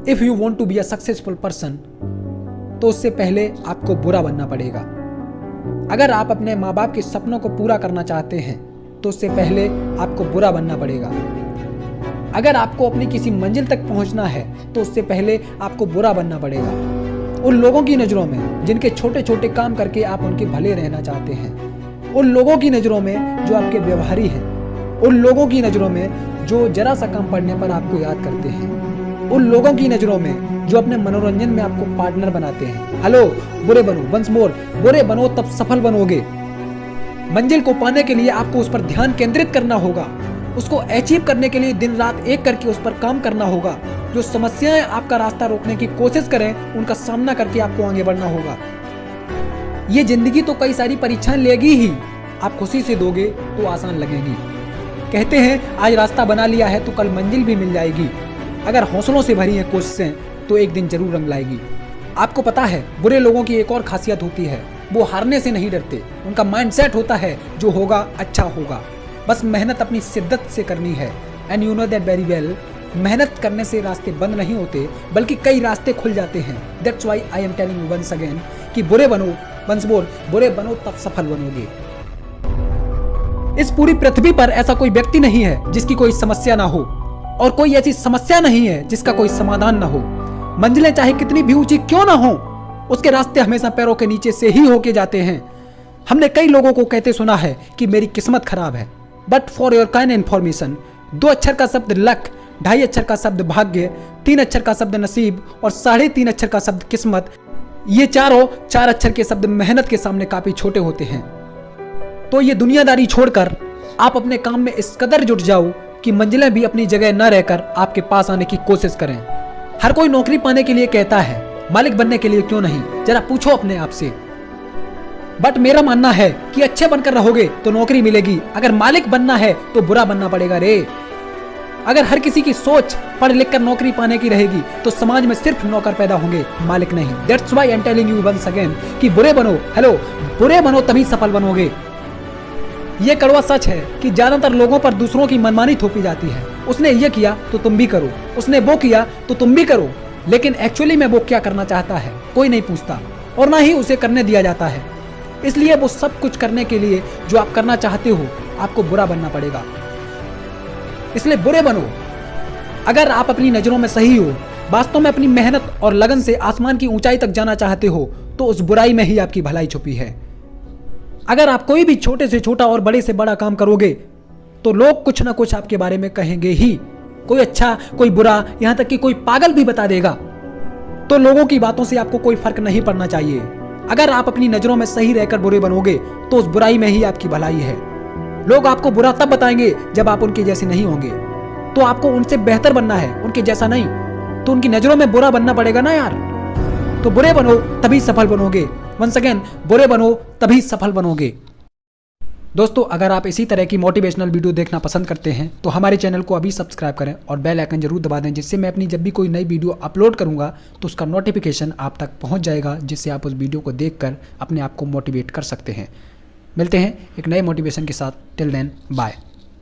If you want to be a successful person, तो उससे पहले आपको बुरा बनना पड़ेगा। अगर आप अपने माँ बाप के सपनों को पूरा करना चाहते हैं तो उससे पहले आपको बुरा बनना पड़ेगा। अगर आपको अपनी किसी मंजिल तक पहुंचना है तो उससे पहले आपको बुरा बनना पड़ेगा। उन लोगों की नज़रों में जिनके छोटे छोटे काम करके आप उनके भले रहना चाहते हैं, उन लोगों की नज़रों में जो आपके व्यवहारी हैं, उन लोगों की नज़रों में जो जरा सा काम पड़ने पर आपको याद करते हैं, उन लोगों की नज़रों में जो अपने मनोरंजन में आपको पार्टनर बनाते हैं। हेलो, बुरे बनो, वंस मोर, बुरे बनो तब सफल बनोगे। मंजिल को पाने के लिए आपको उस पर ध्यान केंद्रित करना होगा। उसको अचीव करने के लिए दिन रात एक करके उस पर काम करना होगा। जो समस्याएं आपका रास्ता रोकने की कोशिश करें उनका सामना करके आपको आगे बढ़ना होगा। ये जिंदगी तो कई सारी परीक्षाएं लेगी ही, आप खुशी से दोगे तो आसान लगेगी। कहते हैं आज रास्ता बना लिया है तो कल मंजिल भी मिल जाएगी। अगर हौसलों से भरी है कोशिशें तो एक दिन जरूर रंग लाएगी। आपको पता है बुरे लोगों की एक और खासियत होती है, वो हारने से नहीं डरते। उनका माइंडसेट होता है जो होगा अच्छा होगा, बस मेहनत अपनी शिद्दत से करनी है। And you know that very well, मेहनत करने से रास्ते बंद नहीं होते बल्कि कई रास्ते खुल जाते हैं। That's why I am telling you once again कि बुरे बनो, वंस मोर, बुरे बनो तब सफल बनोगे। इस पूरी पृथ्वी पर ऐसा कोई व्यक्ति नहीं है जिसकी कोई समस्या ना हो, और कोई ऐसी समस्या नहीं है जिसका कोई समाधान ना हो। मंजिलें चाहे कितनी भी ऊंची क्यों ना हो, उसके रास्ते हमेशा पैरों के नीचे से ही होके जाते हैं। हमने कई लोगों को कहते सुना है कि मेरी किस्मत खराब है, but for your kind information, 2 अक्षर का शब्द लक, 2.5 अक्षर का शब्द भाग्य, 3 अक्षर का शब्द नसीब और 3.5 अक्षर का शब्द किस्मत, ये चारों 4 अक्षर के शब्द मेहनत के सामने काफी छोटे होते हैं। तो ये दुनियादारी छोड़कर आप अपने काम में इस कदर जुट जाओ कि मंजिलें भी अपनी जगह न रहकर आपके पास आने की कोशिश करें। हर कोई नौकरी पाने के लिए कहता है, मालिक बनने के लिए क्यों नहीं? जरा पूछो अपने आप से। बट मेरा मानना है कि अच्छे बनकर रहोगे तो नौकरी मिलेगी, अगर मालिक बनना है तो बुरा बनना पड़ेगा रे। अगर हर किसी की सोच पढ़ लिख कर नौकरी पाने की रहेगी तो समाज में सिर्फ नौकर पैदा होंगे, मालिक नहीं। That's why I am telling you once again कि बुरे बनो, हेलो, बुरे बनो तभी सफल बनोगे। ये कड़वा सच है कि ज्यादातर लोगों पर दूसरों की मनमानी थोपी जाती है। उसने ये किया तो तुम भी करो, उसने वो किया तो तुम भी करो, लेकिन एक्चुअली में वो क्या करना चाहता है कोई नहीं पूछता और ना ही उसे करने दिया जाता है। इसलिए वो सब कुछ करने के लिए जो आप करना चाहते हो आपको बुरा बनना पड़ेगा। इसलिए बुरे बनो। अगर आप अपनी नजरों में सही हो, वास्तव में अपनी मेहनत और लगन से आसमान की ऊंचाई तक जाना चाहते हो, तो उस बुराई में ही आपकी भलाई छुपी है। अगर आप कोई भी छोटे से छोटा और बड़े से बड़ा काम करोगे तो लोग कुछ ना कुछ आपके बारे में कहेंगे ही। कोई अच्छा, कोई बुरा, यहां तक कि कोई पागल भी बता देगा। तो लोगों की बातों से आपको कोई फर्क नहीं पड़ना चाहिए। अगर आप अपनी नजरों में सही रहकर बुरे बनोगे तो उस बुराई में ही आपकी भलाई है। लोग आपको बुरा तब बताएंगे जब आप उनके जैसे नहीं होंगे, तो आपको उनसे बेहतर बनना है, उनके जैसा नहीं। तो उनकी नजरों में बुरा बनना पड़ेगा ना यार। तो बुरे बनो तभी सफल बनोगे। वंस अगेन, बुरे बनो तभी सफल बनोगे। दोस्तों, अगर आप इसी तरह की मोटिवेशनल वीडियो देखना पसंद करते हैं तो हमारे चैनल को अभी सब्सक्राइब करें और बेल आइकन जरूर दबा दें, जिससे मैं अपनी जब भी कोई नई वीडियो अपलोड करूंगा तो उसका नोटिफिकेशन आप तक पहुंच जाएगा, जिससे आप उस वीडियो को देखकर अपने आप को मोटिवेट कर सकते हैं। मिलते हैं एक नए मोटिवेशन के साथ। Till then, bye.